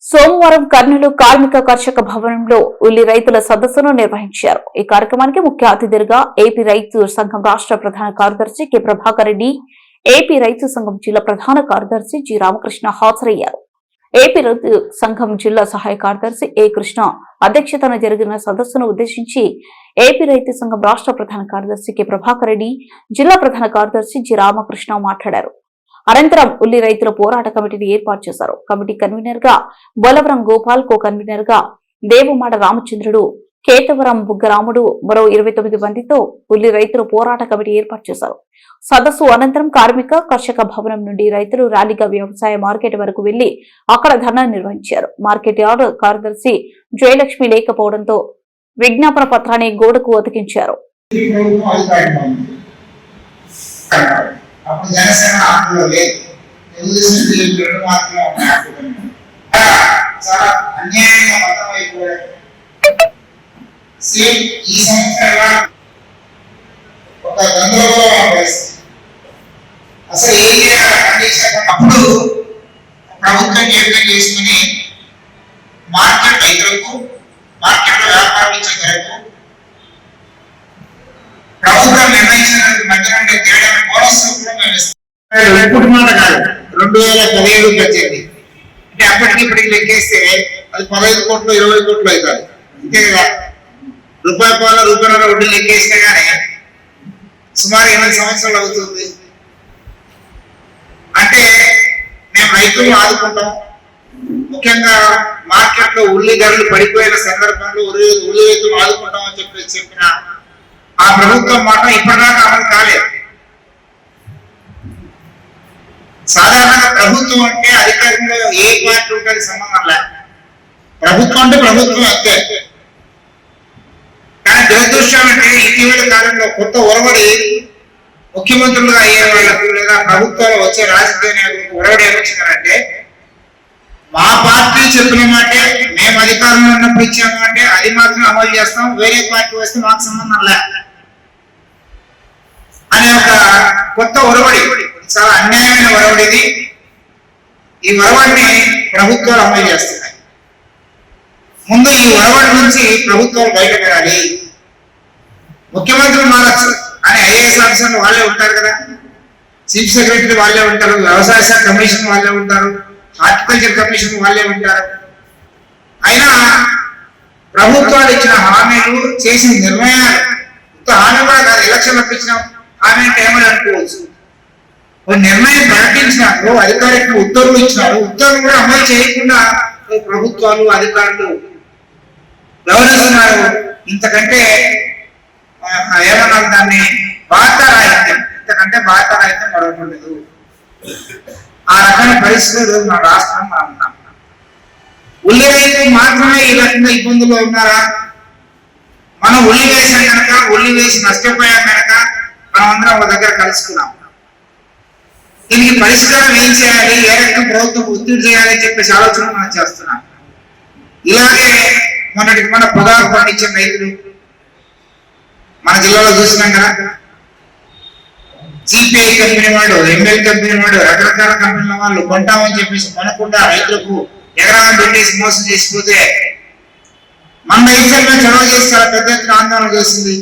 సోమవారం కర్నూలు కార్మిక కర్షక భవనంలో ఉల్లి రైతుల సదస్సును నిర్వహించారు. ఈ కార్యక్రమానికి ముఖ్య అతిథులుగా ఏపీ రైతు సంఘం రాష్ట్ర ప్రధాన కార్యదర్శి కె ప్రభాకర్ రెడ్డి, ఏపీ రైతు సంఘం జిల్లా ప్రధాన కార్యదర్శి జి రామకృష్ణ హాజరయ్యారు. ఏపీ రైతు సంఘం జిల్లా సహాయ కార్యదర్శి ఏ కృష్ణ అధ్యక్షతన జరిగిన సదస్సును ఉద్దేశించి ఏపీ రైతు సంఘం రాష్ట్ర ప్రధాన కార్యదర్శి కె ప్రభాకర్ రెడ్డి, జిల్లా ప్రధాన కార్యదర్శి జి రామకృష్ణ మాట్లాడారు. అనంతరం ఉల్లి రైతుల పోరాట కమిటీని ఏర్పాటు చేశారు. కమిటీ కన్వీనర్ గా బోలవరం గోపాల్, కో కన్వీనర్ గా దేవమాడ రామచంద్రుడు, కేతవరం బుగ్గరాముడు మరో 29 మందితో ఉల్లి రైతుల పోరాట కమిటీ ఏర్పాటు చేశారు. సదస్సు అనంతరం కార్మిక కర్షక భవనం నుండి రైతులు ర్యాలీగా వ్యవసాయ మార్కెట్ వరకు వెళ్లి అక్కడ ధర్నా నిర్వహించారు. మార్కెట్ యార్డ్ కార్యదర్శి జయలక్ష్మి లేకపోవడంతో విజ్ఞాపన పత్రాన్ని గోడకు అతికించారు. అప్పుడు జనసేన ఆటలో లేదు, తెలుగుదేశం రెండు మాత్రమే ఉన్నాయి. చాలా అన్యాయంగా మొత్తం అయిపోయాడు. సేమ్ ఈ సంవత్సరం ఒక గందరగోళ పరిస్థితి. అసలు ఏం చేయాలి కండిషన్ అప్పుడు ప్రభుత్వం నిర్ణయం చేసుకుని మార్కెట్ రైతులకు, మార్కెట్ లో వ్యాపారం ఇచ్చే ధరకు ప్రభుత్వం నిర్ణయించిన మధ్య నుండి తేడా బోనస్ ఇప్పుడు మాట కాదు, 2017 వచ్చింది అంటే అప్పటికి ఇప్పటికి లెక్కేస్తే అది 15 కోట్లు 20 కోట్లు అవుతుంది. అంతే కదా, రూపాయన్నర వడ్డీ లెక్కేస్తే గానీ సుమారు 8 సంవత్సరాలు అవుతుంది. అంటే మేము రైతులను ఆదుకుంటాం. ముఖ్యంగా మార్కెట్ లో ఉల్లి ధరలు పడిపోయిన సందర్భంలో ఉల్లి రైతులు ఆదుకుంటాం అని చెప్పిన ఆ ప్రభుత్వం మాట ఇప్పటిదాకా అమలు కాలేదు. సాధారణంగా ప్రభుత్వం అంటే అధికారంలో ఏ పార్టీ ఉంటుంది సంబంధం లేదు, ప్రభుత్వం అంటే ప్రభుత్వం అంతే. కానీ దురదృష్టం అంటే ఇటీవల కాలంలో కొత్త ఒరవడి ముఖ్యమంత్రులుగా అయ్యే వాళ్ళకు లేదా ప్రభుత్వాలు వచ్చే రాజకీయ నాయకులకు ఒరవడి ఏమొచ్చిందంటే, మా పార్టీ చెప్పిన మాటే మేము అధికారంలో ఉన్నప్పుడు ఇచ్చాము అంటే అది మాత్రం అమలు చేస్తాం, వేరే పార్టీ వస్తే మాకు సంబంధం లేదు అనే ఒక కొత్త ఒరవడి, చాలా అన్యాయమైన ఒరవడిది. ఈ ఒరవడిని ప్రభుత్వాలు అమలు చేస్తున్నాయి. ముందు ఈ ఒరవడి నుంచి ప్రభుత్వాలు బయటపడాలి. ముఖ్యమంత్రులు మారచ్చు కానీ ఐఏఎస్ ఆఫీసర్లు వాళ్ళే ఉంటారు కదా, చీఫ్ సెక్రటరీ వాళ్ళే ఉంటారు, వ్యవసాయ శాఖ కమిషన్ వాళ్ళే ఉంటారు, హార్టికల్చర్ కమిషన్ వాళ్ళే ఉంటారు. అయినా ప్రభుత్వాలు ఇచ్చిన హామీలు, చేసిన నిర్ణయాలు, హామీ కూడా కాదు, ఎలక్షన్ ఇచ్చిన హామీ అంటే ఏమని అనుకోవచ్చు. నిర్ణయం ప్రకటించినారు, అధికారిక ఉత్తర్వులు ఇచ్చినారు, ఉత్తర్వులు కూడా అమలు చేయకుండా ప్రభుత్వాలు అధికారులు వ్యవహరిస్తున్నారు. ఇంతకంటే ఏమన్నారు దాన్ని, బాధ్యరాహిత్యం, ఇంతకంటే బాధ్యరాహిత్యం మరొకటి లేదు. ఆ రకమైన పరిస్థితులు మన రాష్ట్రం మనం ఉన్నాం. ఉల్లి రైతులు మాత్రమే ఈ రకంగా ఇబ్బందుల్లో ఉన్నారా? మనం ఉల్లి వేసాం కనుక, ఉల్లి వేసి నష్టపోయాం కనుక మనం అందరం ఒక దగ్గర కలుసుకున్నాం. దీనికి పరిష్కారం ఏం చేయాలి, ఏ రకంగా ప్రభుత్వం ఒత్తిడి చేయాలని చెప్పేసి ఆలోచన మనం చేస్తున్నాం. ఇలాగే మొన్నటికి మన పొగాకు పండించిన రైతులు మన జిల్లాలో చూసినాం కదా, సిపిఐ కంపెనీ వాళ్ళు, ఎంఎల్ కంపెనీ వాళ్ళు, రకరకాల కంపెనీల వాళ్ళు కొంటామని చెప్పేసి కొనకుండా రైతులకు ఎగరాగం పెట్టేసి మోసం చేసిపోతే మన రైతుల మీద చొరవ చేసి చాలా పెద్ద ఎత్తున ఆందోళన చేసింది.